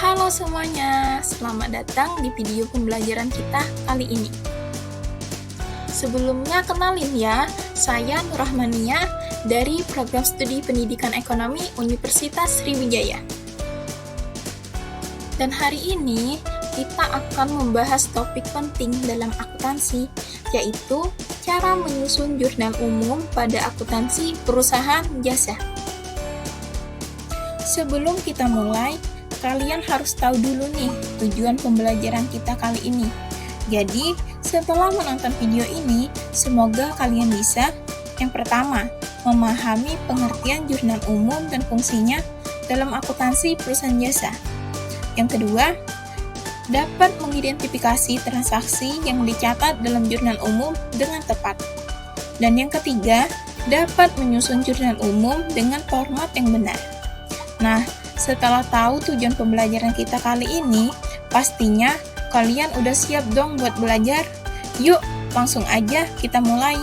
Halo semuanya, selamat datang di video pembelajaran kita kali ini. Sebelumnya kenalin ya, saya Nurrahmania dari Program Studi Pendidikan Ekonomi Universitas Sriwijaya. Dan hari ini kita akan membahas topik penting dalam akuntansi, yaitu cara menyusun jurnal umum pada akuntansi perusahaan jasa. Sebelum kita mulai, kalian harus tahu dulu nih tujuan pembelajaran kita kali ini. Jadi, setelah menonton video ini, semoga kalian bisa yang pertama, memahami pengertian jurnal umum dan fungsinya dalam akuntansi perusahaan jasa. Yang kedua, dapat mengidentifikasi transaksi yang dicatat dalam jurnal umum dengan tepat. Dan yang ketiga, dapat menyusun jurnal umum dengan format yang benar. Nah, setelah tahu tujuan pembelajaran kita kali ini, pastinya kalian udah siap dong buat belajar. Yuk, langsung aja kita mulai.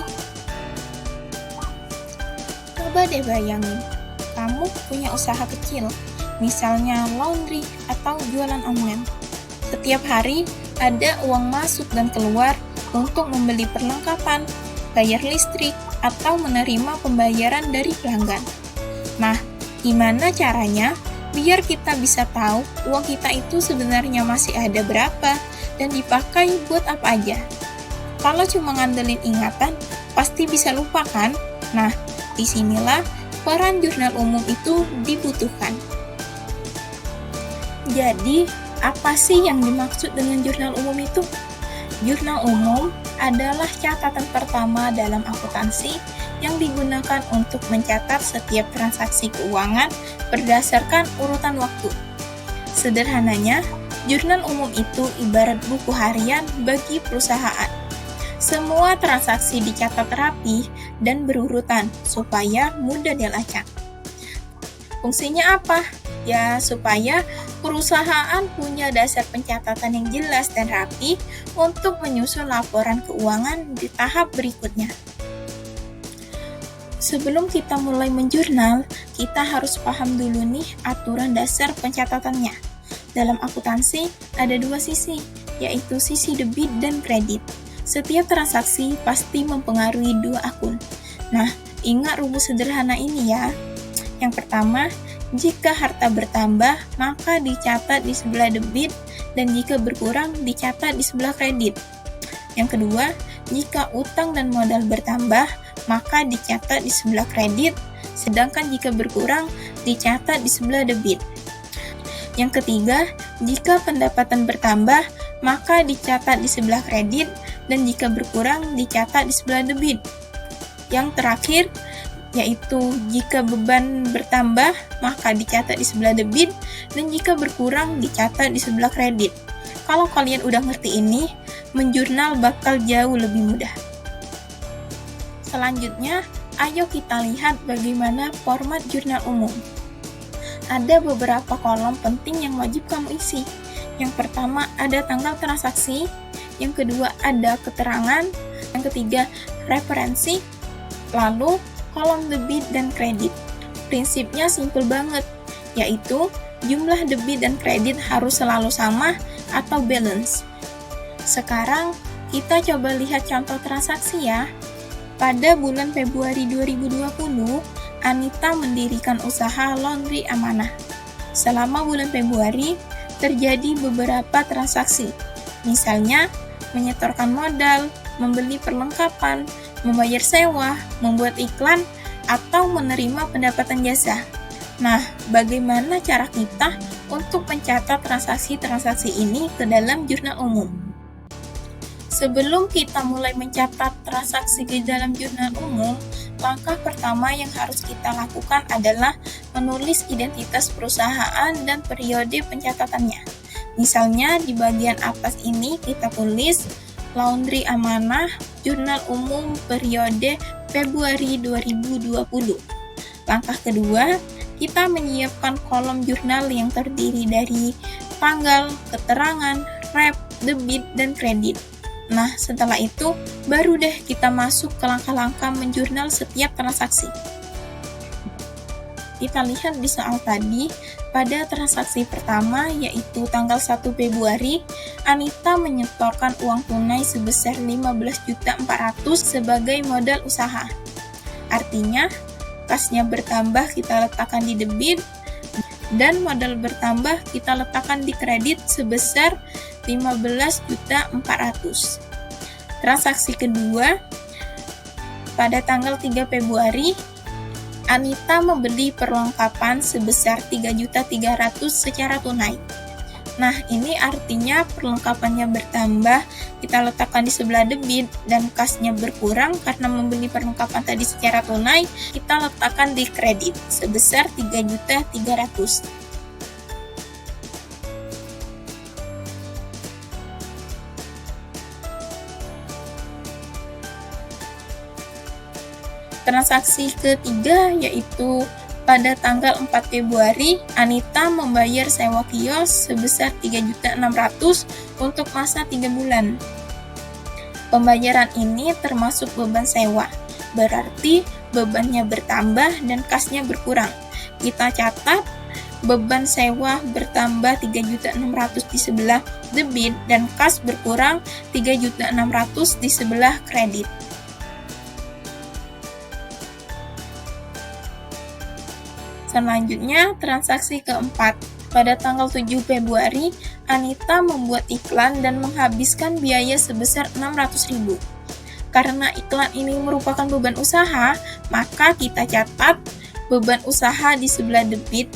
Coba deh bayangin, kamu punya usaha kecil, misalnya laundry atau jualan online. Setiap hari ada uang masuk dan keluar untuk membeli perlengkapan, bayar listrik, atau menerima pembayaran dari pelanggan. Nah, gimana caranya biar kita bisa tahu uang kita itu sebenarnya masih ada berapa dan dipakai buat apa aja? Kalau cuma ngandelin ingatan, pasti bisa lupa kan? Nah, disinilah peran jurnal umum itu dibutuhkan. Jadi, apa sih yang dimaksud dengan jurnal umum itu? Jurnal umum adalah catatan pertama dalam akuntansi yang digunakan untuk mencatat setiap transaksi keuangan berdasarkan urutan waktu. Sederhananya, jurnal umum itu ibarat buku harian bagi perusahaan. Semua transaksi dicatat rapi dan berurutan supaya mudah dilacak. Fungsinya apa? Ya, supaya perusahaan punya dasar pencatatan yang jelas dan rapi untuk menyusun laporan keuangan di tahap berikutnya. Sebelum kita mulai menjurnal, kita harus paham dulu nih aturan dasar pencatatannya. Dalam akuntansi, ada dua sisi, yaitu sisi debit dan kredit. Setiap transaksi pasti mempengaruhi dua akun. Nah, ingat rumus sederhana ini ya. Yang pertama, jika harta bertambah, maka dicatat di sebelah debit, dan jika berkurang, dicatat di sebelah kredit. Yang kedua, jika utang dan modal bertambah, maka dicatat di sebelah kredit, sedangkan jika berkurang, dicatat di sebelah debit. Yang ketiga, jika pendapatan bertambah, maka dicatat di sebelah kredit, dan jika berkurang, dicatat di sebelah debit. Yang terakhir, yaitu jika beban bertambah, maka dicatat di sebelah debit, dan jika berkurang, dicatat di sebelah kredit. Kalau kalian udah ngerti ini, menjurnal bakal jauh lebih mudah. Selanjutnya, ayo kita lihat bagaimana format jurnal umum. Ada beberapa kolom penting yang wajib kamu isi. Yang pertama ada tanggal transaksi, yang kedua ada keterangan, yang ketiga referensi, lalu kolom debit dan kredit. Prinsipnya simple banget, yaitu jumlah debit dan kredit harus selalu sama atau balance. Sekarang kita coba lihat contoh transaksi ya. Pada bulan Februari 2020, Anita mendirikan usaha laundry amanah. Selama bulan Februari, terjadi beberapa transaksi. Misalnya, menyetorkan modal, membeli perlengkapan, membayar sewa, membuat iklan, atau menerima pendapatan jasa. Nah, bagaimana cara kita untuk mencatat transaksi-transaksi ini ke dalam jurnal umum? Sebelum kita mulai mencatat transaksi di dalam jurnal umum, langkah pertama yang harus kita lakukan adalah menulis identitas perusahaan dan periode pencatatannya. Misalnya di bagian atas ini kita tulis Laundry Amanah, Jurnal Umum periode Februari 2020. Langkah kedua, kita menyiapkan kolom jurnal yang terdiri dari tanggal, keterangan, rep, debit, dan kredit. Nah, setelah itu, baru deh kita masuk ke langkah-langkah menjurnal setiap transaksi. Kita lihat di soal tadi, Pada transaksi pertama, yaitu tanggal 1 Februari, Anita menyetorkan uang tunai sebesar 15.400.000 sebagai modal usaha. Artinya, kasnya bertambah kita letakkan di debit, dan modal bertambah kita letakkan di kredit sebesar 15.400.000. Transaksi kedua, pada tanggal 3 Februari, Anita membeli perlengkapan sebesar 3.300.000 secara tunai. Nah, ini artinya perlengkapannya bertambah, kita letakkan di sebelah debit, dan kasnya berkurang karena membeli perlengkapan tadi secara tunai, kita letakkan di kredit sebesar 3.300.000. Transaksi ketiga yaitu pada tanggal 4 Februari, Anita membayar sewa kios sebesar 3.600.000 untuk masa 3 bulan. Pembayaran ini termasuk beban sewa, berarti bebannya bertambah dan kasnya berkurang. Kita catat beban sewa bertambah 3.600.000 di sebelah debit dan kas berkurang 3.600.000 di sebelah kredit. Selanjutnya, transaksi keempat. Pada tanggal 7 Februari, Anita membuat iklan dan menghabiskan biaya sebesar 600.000. Karena iklan ini merupakan beban usaha, maka kita catat beban usaha di sebelah debit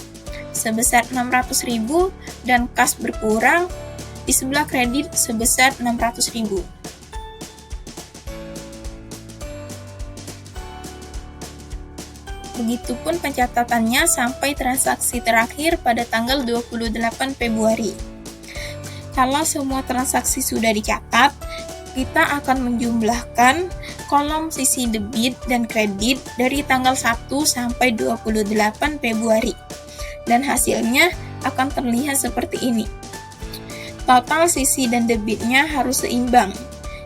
sebesar 600.000 dan kas berkurang di sebelah kredit sebesar 600.000. Begitupun pencatatannya sampai transaksi terakhir pada tanggal 28 Februari. Kalau semua transaksi sudah dicatat, kita akan menjumlahkan kolom sisi debit dan kredit dari tanggal 1 sampai 28 Februari. Dan hasilnya akan terlihat seperti ini. Total sisi dan debitnya harus seimbang,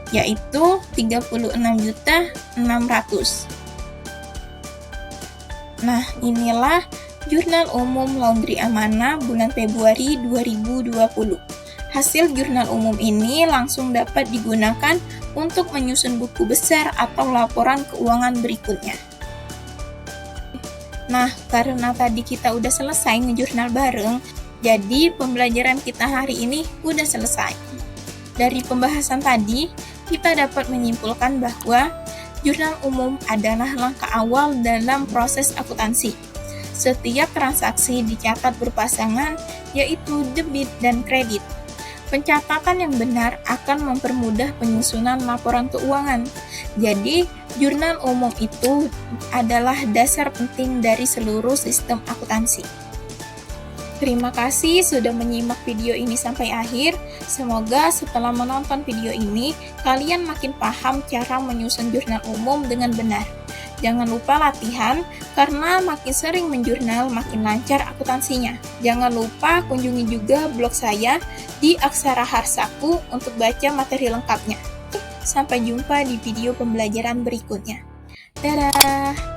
yaitu 36.600.000. Nah, inilah Jurnal Umum Laundry Amanah bulan Februari 2020. Hasil jurnal umum ini langsung dapat digunakan untuk menyusun buku besar atau laporan keuangan berikutnya. Nah, karena tadi kita udah selesai ngejurnal bareng, jadi pembelajaran kita hari ini udah selesai. Dari pembahasan tadi, kita dapat menyimpulkan bahwa jurnal umum adalah langkah awal dalam proses akuntansi. Setiap transaksi dicatat berpasangan, yaitu debit dan kredit. Pencatatan yang benar akan mempermudah penyusunan laporan keuangan. Jadi, jurnal umum itu adalah dasar penting dari seluruh sistem akuntansi. Terima kasih sudah menyimak video ini sampai akhir. Semoga setelah menonton video ini, kalian makin paham cara menyusun jurnal umum dengan benar. Jangan lupa latihan, karena makin sering menjurnal, makin lancar akuntansinya. Jangan lupa kunjungi juga blog saya di Aksara Harsaku untuk baca materi lengkapnya. Sampai jumpa di video pembelajaran berikutnya. Dadah!